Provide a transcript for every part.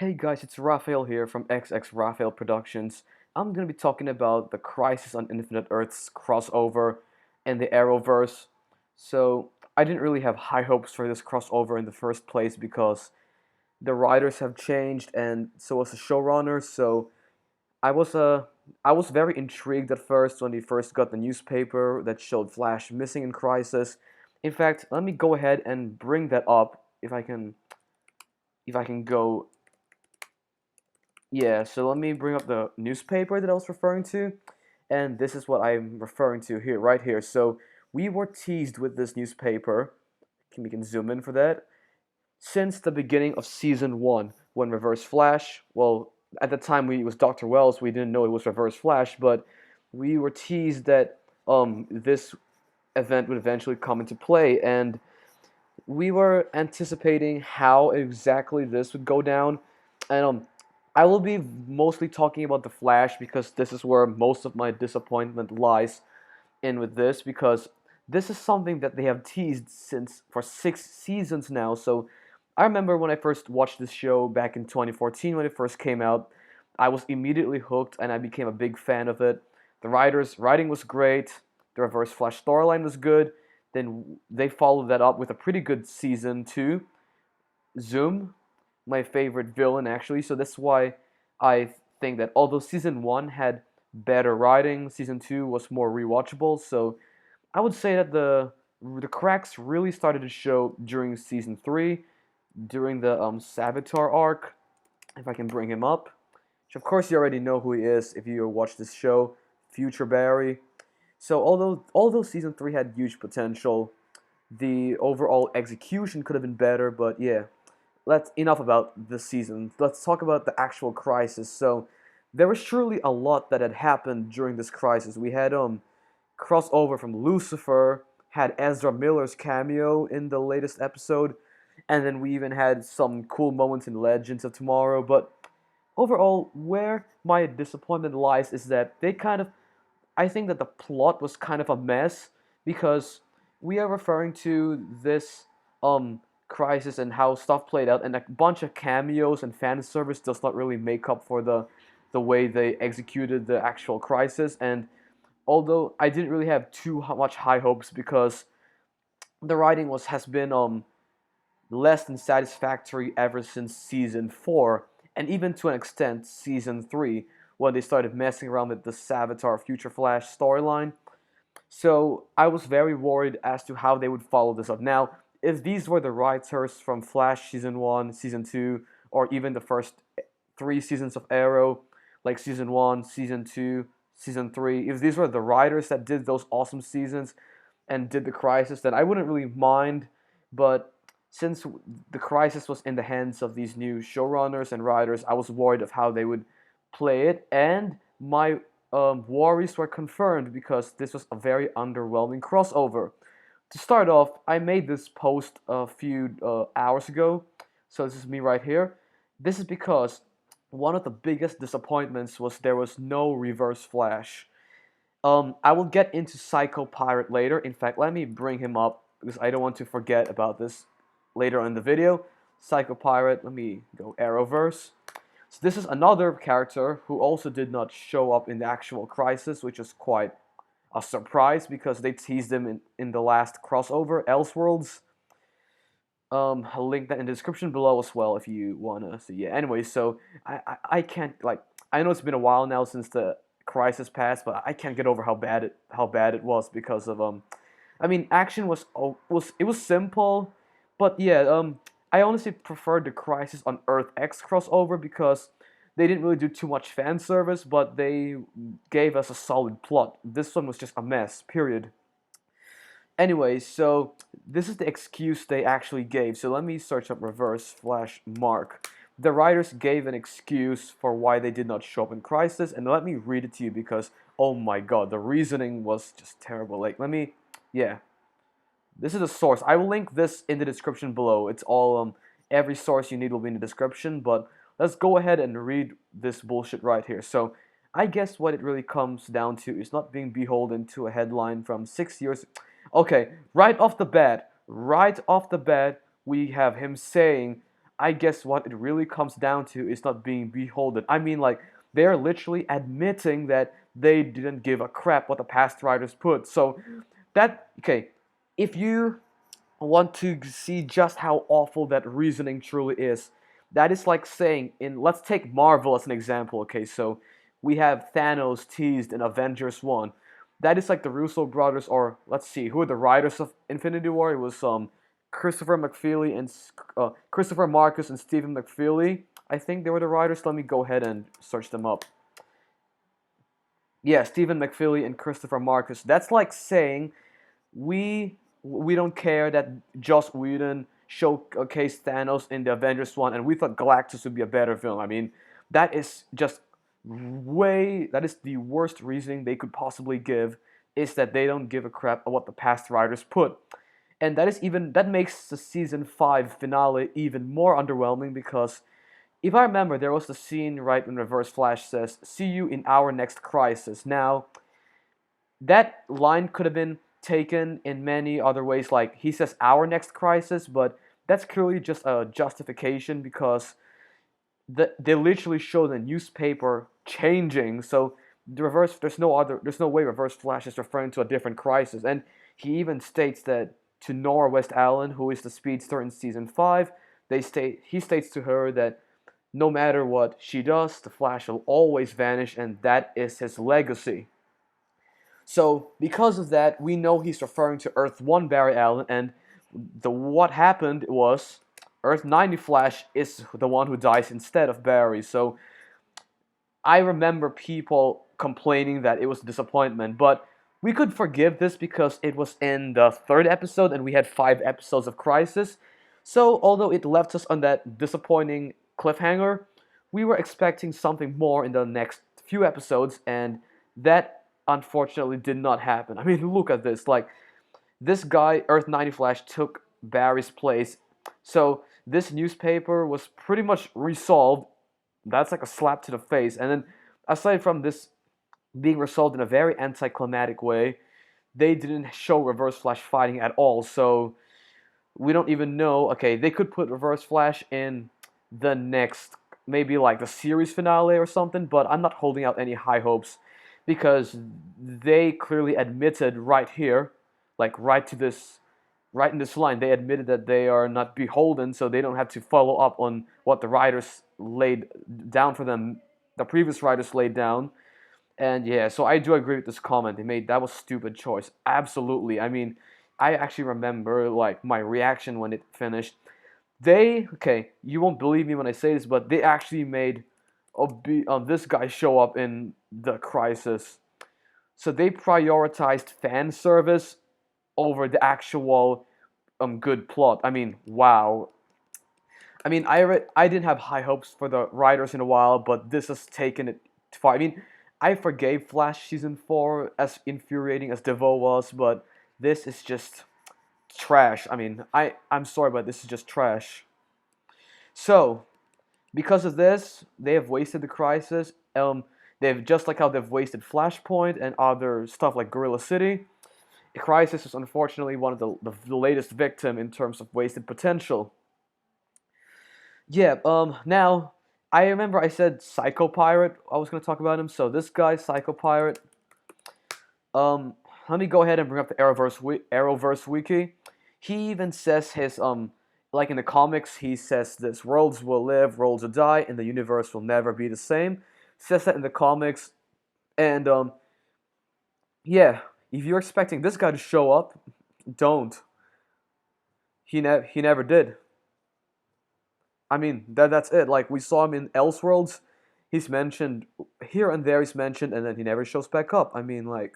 Hey guys, it's Raphael here from XX Raphael Productions. I'm gonna be talking about the Crisis on Infinite Earths crossover and the Arrowverse. So, I didn't really have high hopes for this crossover in the first place because the writers have changed and so was the showrunner. So, I was uh I was very intrigued at first when they first got the newspaper that showed Flash missing in Crisis. In fact, let me go ahead and bring that up if I can go. Yeah, so let me bring up the newspaper that I was referring to, and this is what I'm referring to here, right here. So we were teased with this newspaper. We can zoom in for that. Since the beginning of season one, when Reverse Flash, well, at the time it was Dr. Wells, we didn't know it was Reverse Flash, but we were teased that this event would eventually come into play, and we were anticipating how exactly this would go down, and I will be mostly talking about the Flash because this is where most of my disappointment lies in with this because this is something that they have teased since for 6 seasons now. So I remember when I first watched this show back in 2014 when it first came out, I was immediately hooked and I became a big fan of it. The writing was great. The Reverse Flash storyline was good. Then they followed that up with a pretty good season two. Zoom, my favorite villain actually. So that's why I think that although season one had better writing, season two was more rewatchable. So I would say that the cracks really started to show during season three, during the Savitar arc. If I can bring him up, which of course you already know who he is if you watch this show, Future Barry. So although season three had huge potential, the overall execution could have been better. But yeah, let's enough about this season. Let's talk about the actual crisis. So there was surely a lot that had happened during this crisis. We had crossover from Lucifer, had Ezra Miller's cameo in the latest episode, and then we even had some cool moments in Legends of Tomorrow. But overall, where my disappointment lies is that I think that the plot was kind of a mess because we are referring to this crisis and how stuff played out, and a bunch of cameos and fan service does not really make up for the way they executed the actual crisis. And although I didn't really have too much high hopes because the writing was has been less than satisfactory ever since season 4, and even to an extent season 3 when they started messing around with the Savitar Future Flash storyline. So I was very worried as to how they would follow this up. Now, if these were the writers from Flash season 1, season 2, or even the first 3 seasons of Arrow, like season 1, season 2, season 3, if these were the writers that did those awesome seasons and did the Crisis, then I wouldn't really mind. But since the Crisis was in the hands of these new showrunners and writers, I was worried of how they would play it, and my worries were confirmed because this was a very underwhelming crossover. To start off, I made this post a few hours ago, so this is me right here. This is because one of the biggest disappointments was there was no Reverse Flash. I will get into Psycho Pirate later. In fact, let me bring him up because I don't want to forget about this later in the video. Psycho Pirate, let me go Arrowverse. So this is another character who also did not show up in the actual Crisis, which was quite a surprise because they teased him in the last crossover, Elseworlds. I'll link that in the description below as well if you wanna see. Yeah. Anyway, so I can't like I know it's been a while now since the Crisis passed, but I can't get over how bad it was because of I mean action was simple, but yeah I honestly preferred the Crisis on Earth X crossover because they didn't really do too much fan service, but they gave us a solid plot. This one was just a mess. Period. Anyway, so this is the excuse they actually gave. So let me search up Reverse Flash Mark. The writers gave an excuse for why they did not show up in Crisis, and let me read it to you because, oh my god, the reasoning was just terrible. Like, yeah. This is the source. I will link this in the description below. It's all, every source you need will be in the description, but let's go ahead and read this bullshit right here. So, I guess what it really comes down to is not being beholden to a headline from 6 years. Okay, right off the bat, we have him saying, I guess what it really comes down to is not being beholden. I mean, like, they're literally admitting that they didn't give a crap what the past writers put. So that, okay, if you want to see just how awful that reasoning truly is, that is like saying, in let's take Marvel as an example. Okay, so we have Thanos teased in Avengers 1. That is like the Russo brothers, or let's see, who are the writers of Infinity War? It was Christopher McFeely and Christopher Marcus and Stephen McFeely. I think they were the writers. Let me go ahead and search them up. Yeah, Stephen McFeely and Christopher Marcus. That's like saying we don't care that Joss Whedon showcased Thanos in the Avengers one, and we thought Galactus would be a better film. I mean, that is just that is the worst reasoning they could possibly give, is that they don't give a crap about what the past writers put. And that makes the season 5 finale even more underwhelming because if I remember, there was the scene right when Reverse Flash says, "See you in our next crisis." Now, that line could have been taken in many other ways, like he says our next crisis, but that's clearly just a justification because they literally show the newspaper changing. So there's no way Reverse Flash is referring to a different crisis. And he even states that to Nora West Allen, who is the speedster in season 5, he states to her that no matter what she does, the Flash will always vanish, and that is his legacy. So because of that, we know he's referring to Earth 1 Barry Allen, and what happened was Earth 90 Flash is the one who dies instead of Barry. So I remember people complaining that it was a disappointment, but we could forgive this because it was in the 3rd episode and we had 5 episodes of Crisis. So although it left us on that disappointing cliffhanger, we were expecting something more in the next few episodes, and that unfortunately did not happen. I mean, look at this. Like, this guy, Earth 90 Flash, took Barry's place. So this newspaper was pretty much resolved. That's like a slap to the face. And then, aside from this being resolved in a very anticlimactic way, they didn't show Reverse Flash fighting at all. So we don't even know. Okay, they could put Reverse Flash in the next, maybe like the series finale or something, but I'm not holding out any high hopes because they clearly admitted right here, like right in this line, they admitted that they are not beholden, so they don't have to follow up on what the writers laid down for them, the previous writers laid down. And yeah, so I do agree with this comment they made. That was a stupid choice. Absolutely. I mean, I actually remember like my reaction when it finished. Okay, you won't believe me when I say this, but they actually made this guy show up in the Crisis. So they prioritized fan service over the actual good plot. I mean, wow. I mean, I didn't have high hopes for the writers in a while, but this has taken it far. I mean, I forgave Flash season 4 as infuriating as DeVoe was, but this is just trash. I mean, I'm sorry, but this is just trash. So, because of this, they have wasted the Crisis. They've just like how they've wasted Flashpoint and other stuff like Gorilla City. The Crisis is unfortunately one of the latest victim in terms of wasted potential. Yeah. Now I remember I said Psycho Pirate. I was gonna talk about him. So this guy, Psycho Pirate. Um, Let me go ahead and bring up the Arrowverse wiki. He even says like in the comics, he says this: worlds will live, worlds will die, and the universe will never be the same. Says that in the comics, and yeah, if you're expecting this guy to show up, don't. He never did. I mean, that's it. Like, we saw him in Elseworlds. He's mentioned here and there. He's mentioned, and then he never shows back up. I mean, like,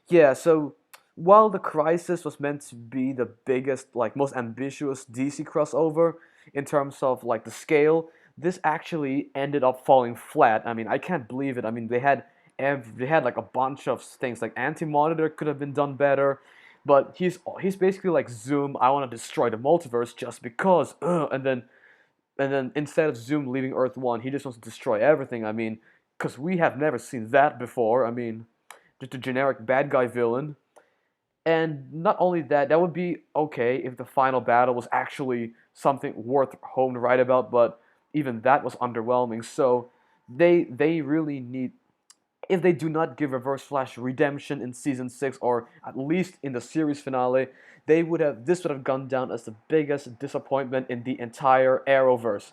yeah. So while the Crisis was meant to be the biggest, like, most ambitious DC crossover in terms of like the scale, this actually ended up falling flat. I mean, I can't believe it. I mean, they had like a bunch of things like Anti-Monitor could have been done better, but he's basically like Zoom. I want to destroy the multiverse just because, and then instead of Zoom leaving Earth 1, he just wants to destroy everything. I mean, because we have never seen that before. I mean, just a generic bad guy villain. And not only that, that would be okay if the final battle was actually something worth home to write about, but even that was underwhelming. So they really need, if they do not give Reverse Flash redemption in season 6 or at least in the series finale, this would have gone down as the biggest disappointment in the entire Arrowverse.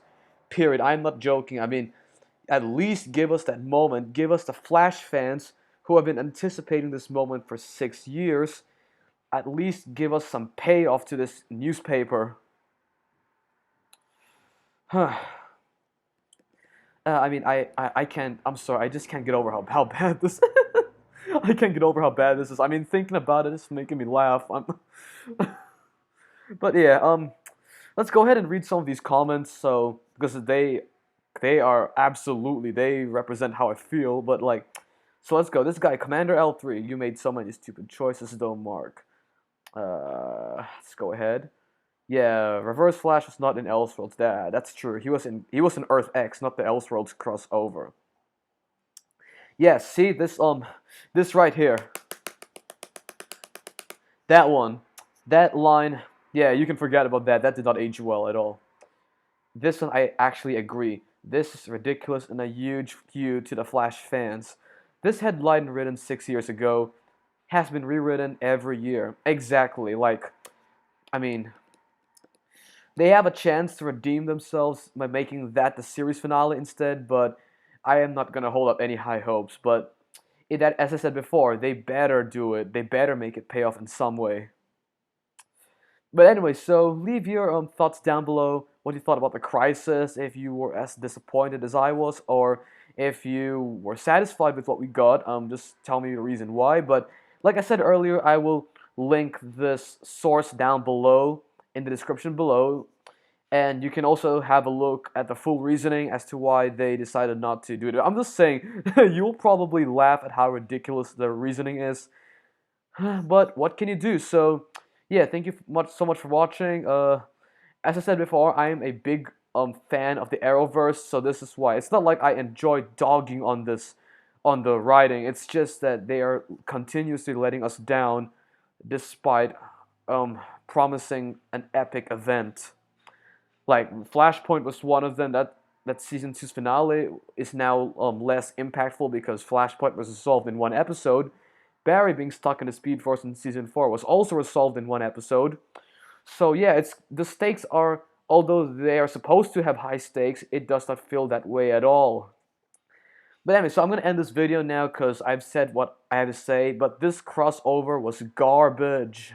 Period. I'm not joking. I mean, at least give us that moment. Give us the Flash fans who have been anticipating this moment for 6 years. At least give us some payoff to this newspaper. Huh. I mean, I can't. I'm sorry. I just can't get over how bad this. I can't get over how bad this is. I mean, thinking about it is making me laugh. But yeah. Let's go ahead and read some of these comments. So because they are absolutely, they represent how I feel. But like, so let's go. This guy, Commander L3. You made so many stupid choices, though, Mark. Let's go ahead. Yeah, Reverse Flash was not in Elseworlds. That's true. He was in Earth X, not the Elseworlds crossover. Yeah, see this right here. That one. That line. Yeah, you can forget about that. That did not age well at all. This one I actually agree. This is ridiculous and a huge cue to the Flash fans. This headline written 6 years ago has been rewritten every year. Exactly. Like, I mean, they have a chance to redeem themselves by making that the series finale instead, but I am not gonna hold up any high hopes. But as I said before, they better do it. They better make it pay off in some way. But anyway, so leave your thoughts down below. What you thought about the crisis, if you were as disappointed as I was, or if you were satisfied with what we got. Just tell me the reason why. But like I said earlier, I will link this source down below in the description below. And you can also have a look at the full reasoning as to why they decided not to do it. I'm just saying, you'll probably laugh at how ridiculous the reasoning is. But what can you do? So, yeah, thank you so much for watching. As I said before, I am a big fan of the Arrowverse, so this is why. It's not like I enjoy dogging on the writing. It's just that they are continuously letting us down, despite promising an epic event. Like Flashpoint was one of them. That season 2's finale is now less impactful because Flashpoint was resolved in one episode. Barry being stuck in the Speed Force in season 4 was also resolved in one episode. So yeah, the stakes are, although they are supposed to have high stakes, it does not feel that way at all. But anyway, so I'm gonna end this video now because I've said what I have to say. But this crossover was garbage.